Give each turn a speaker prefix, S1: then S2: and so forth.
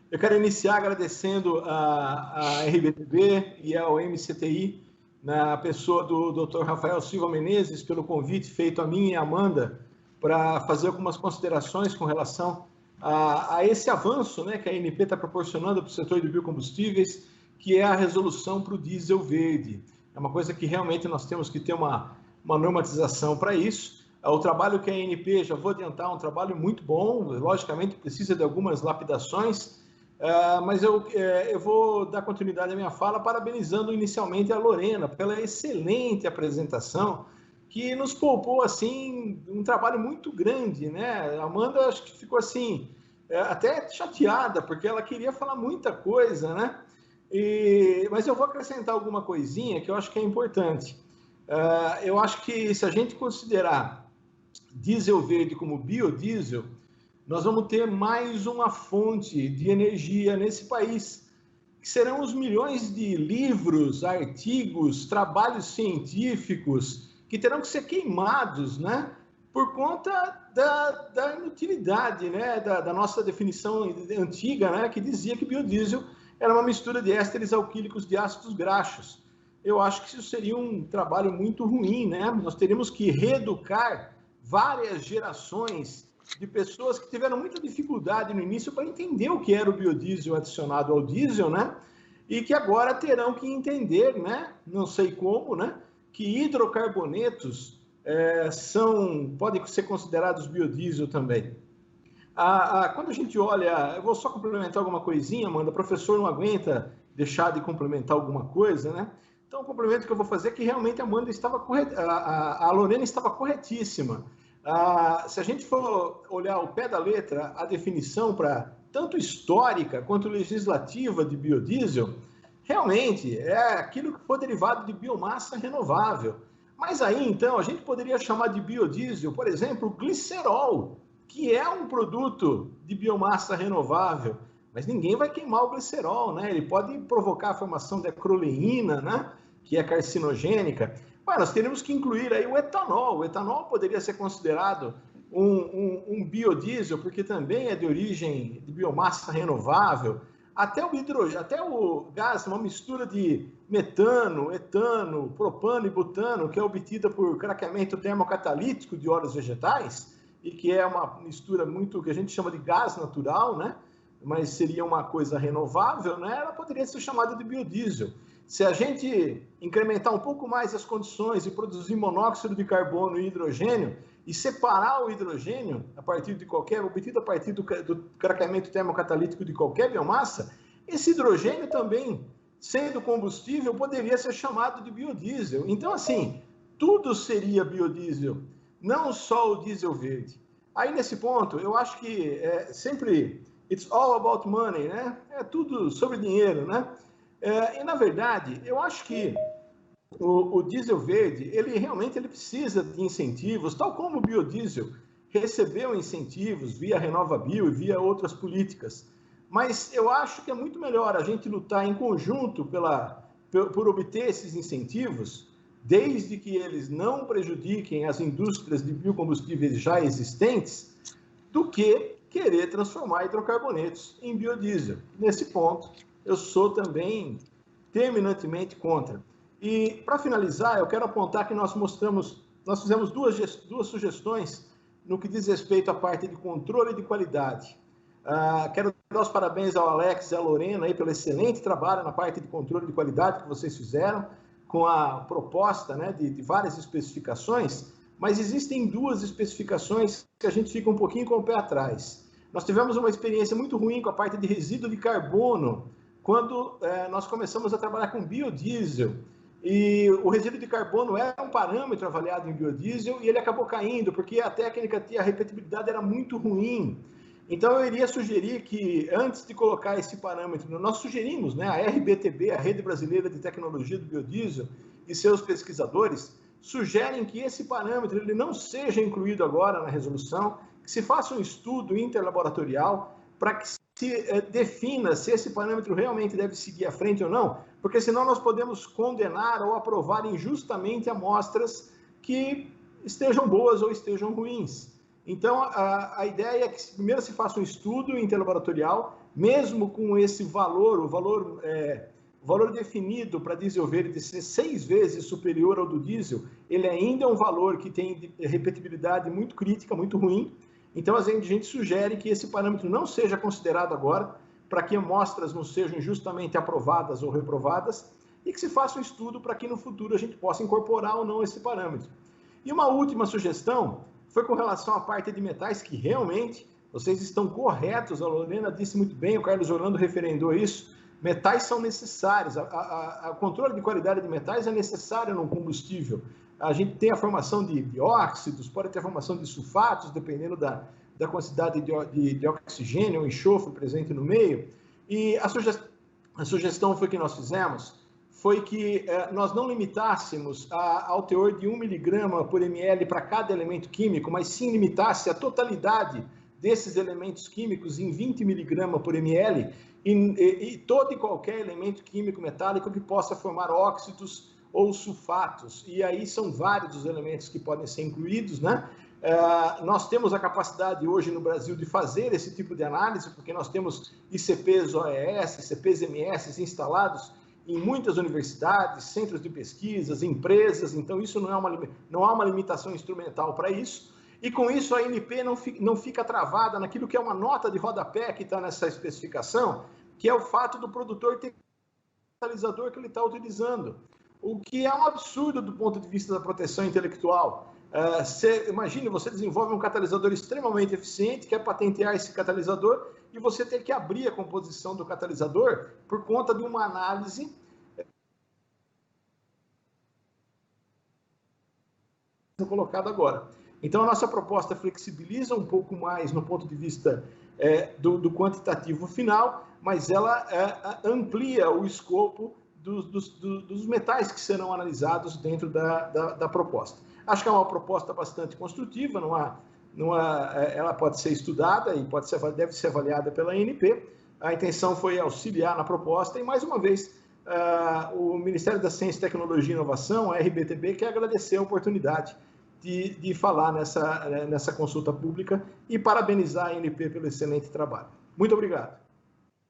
S1: Eu quero iniciar agradecendo a RBTV e ao MCTI, na pessoa do Dr. Rafael Silva Menezes, pelo convite feito a mim e a Amanda para fazer algumas considerações com relação a esse avanço, né, que a ANP está proporcionando para o setor de biocombustíveis, que é a resolução para o diesel verde. É uma coisa que realmente nós temos que ter uma normatização para isso. O trabalho que a ANP, já vou adiantar, é um trabalho muito bom, logicamente precisa de algumas lapidações, mas eu vou dar continuidade à minha fala parabenizando inicialmente a Lorena pela excelente apresentação, que nos poupou, assim, um trabalho muito grande, né? A Amanda, acho que ficou, assim, até chateada, porque ela queria falar muita coisa, né? Mas eu vou acrescentar alguma coisinha que eu acho que é importante. Eu acho que se a gente considerar diesel verde como biodiesel, nós vamos ter mais uma fonte de energia nesse país, que serão os milhões de livros, artigos, trabalhos científicos que terão que ser queimados, né, por conta da inutilidade, né, da nossa definição antiga, né, que dizia que biodiesel era uma mistura de ésteres alquílicos de ácidos graxos. Eu acho que isso seria um trabalho muito ruim, né? Nós teríamos que reeducar várias gerações de pessoas que tiveram muita dificuldade no início para entender o que era o biodiesel adicionado ao diesel, né? E que agora terão que entender, né? Não sei como, né? Que hidrocarbonetos podem ser considerados biodiesel também. Quando a gente olha, eu vou só complementar alguma coisinha, Amanda, o professor não aguenta deixar de complementar alguma coisa, né? Então, o complemento que eu vou fazer é que realmente a Amanda estava correta, a Lorena estava corretíssima. Se a gente for olhar ao pé da letra a definição para tanto histórica quanto legislativa de biodiesel, realmente é aquilo que for derivado de biomassa renovável. Mas aí, então, a gente poderia chamar de biodiesel, por exemplo, glicerol, que é um produto de biomassa renovável, mas ninguém vai queimar o glicerol, né? Ele pode provocar a formação de acroleína, né? Que é carcinogênica. Mas nós teríamos que incluir aí o etanol. O etanol poderia ser considerado um biodiesel, porque também é de origem de biomassa renovável. Até o hidrogênio, até o gás, uma mistura de metano, etano, propano e butano, que é obtida por craqueamento termocatalítico de óleos vegetais, e que é uma mistura muito que a gente chama de gás natural, né? Mas seria uma coisa renovável, né? Ela poderia ser chamada de biodiesel. Se a gente incrementar um pouco mais as condições e produzir monóxido de carbono e hidrogênio e separar o hidrogênio obtido a partir do craqueamento termocatalítico de qualquer biomassa, esse hidrogênio também, sendo combustível, poderia ser chamado de biodiesel. Então, assim, tudo seria biodiesel, não só o diesel verde. Aí, nesse ponto, eu acho que sempre it's all about money, né? É tudo sobre dinheiro, né? E, na verdade, eu acho que o diesel verde, ele realmente precisa de incentivos, tal como o biodiesel recebeu incentivos via RenovaBio e via outras políticas. Mas eu acho que é muito melhor a gente lutar em conjunto por obter esses incentivos, desde que eles não prejudiquem as indústrias de biocombustíveis já existentes, do que querer transformar hidrocarbonetos em biodiesel. Nesse ponto, eu sou também terminantemente contra. E, para finalizar, eu quero apontar que nós fizemos duas sugestões no que diz respeito à parte de controle de qualidade. Quero dar os parabéns ao Alex e à Lorena aí pelo excelente trabalho na parte de controle de qualidade que vocês fizeram, com a proposta, né, de várias especificações, mas existem duas especificações que a gente fica um pouquinho com o pé atrás. Nós tivemos uma experiência muito ruim com a parte de resíduo de carbono, quando nós começamos a trabalhar com biodiesel, e o resíduo de carbono era um parâmetro avaliado em biodiesel, e ele acabou caindo, porque a técnica, a repetibilidade era muito ruim. Então, eu iria sugerir que, antes de colocar esse parâmetro, nós sugerimos, né, a RBTB, a Rede Brasileira de Tecnologia do Biodiesel, e seus pesquisadores, sugerem que esse parâmetro ele não seja incluído agora na resolução, que se faça um estudo interlaboratorial para que se defina se esse parâmetro realmente deve seguir à frente ou não, porque senão nós podemos condenar ou aprovar injustamente amostras que estejam boas ou estejam ruins. Então, a ideia é que primeiro se faça um estudo interlaboratorial, mesmo com esse valor, o valor definido para diesel verde ser 6 vezes superior ao do diesel, ele ainda é um valor que tem repetibilidade muito crítica, muito ruim. Então, a gente sugere que esse parâmetro não seja considerado agora, para que amostras não sejam injustamente aprovadas ou reprovadas, e que se faça um estudo para que no futuro a gente possa incorporar ou não esse parâmetro. E uma última sugestão foi com relação à parte de metais, que realmente vocês estão corretos, a Lorena disse muito bem, o Carlos Orlando referendou isso, metais são necessários, o controle de qualidade de metais é necessário no combustível. A gente tem a formação de óxidos, pode ter a formação de sulfatos, dependendo da quantidade de oxigênio ou enxofre presente no meio. E a sugestão foi que nós fizemos, foi que nós não limitássemos ao teor de 1 miligrama por ml para cada elemento químico, mas sim limitasse a totalidade desses elementos químicos em 20 miligramas por ml e todo e qualquer elemento químico metálico que possa formar óxidos ou sulfatos. E aí são vários os elementos que podem ser incluídos, né? Nós temos a capacidade hoje no Brasil de fazer esse tipo de análise, porque nós temos ICPs OES, ICPs MS instalados em muitas universidades, centros de pesquisas, empresas, então isso não há uma limitação instrumental para isso. E com isso a ANP não fica travada naquilo que é uma nota de rodapé que está nessa especificação, que é o fato do produtor ter o catalisador que ele está utilizando, o que é um absurdo do ponto de vista da proteção intelectual. Imagine, você desenvolve um catalisador extremamente eficiente, quer patentear esse catalisador, e você tem que abrir a composição do catalisador por conta de uma análise colocada agora. Então, a nossa proposta flexibiliza um pouco mais no ponto de vista do quantitativo final, mas ela amplia o escopo dos metais que serão analisados dentro da proposta. Acho que é uma proposta bastante construtiva, ela pode ser estudada e deve ser avaliada pela ANP. A intenção foi auxiliar na proposta e, mais uma vez, o Ministério da Ciência, Tecnologia e Inovação, a RBTB, quer agradecer a oportunidade de falar nessa consulta pública e parabenizar a ANP pelo excelente trabalho. Muito obrigado.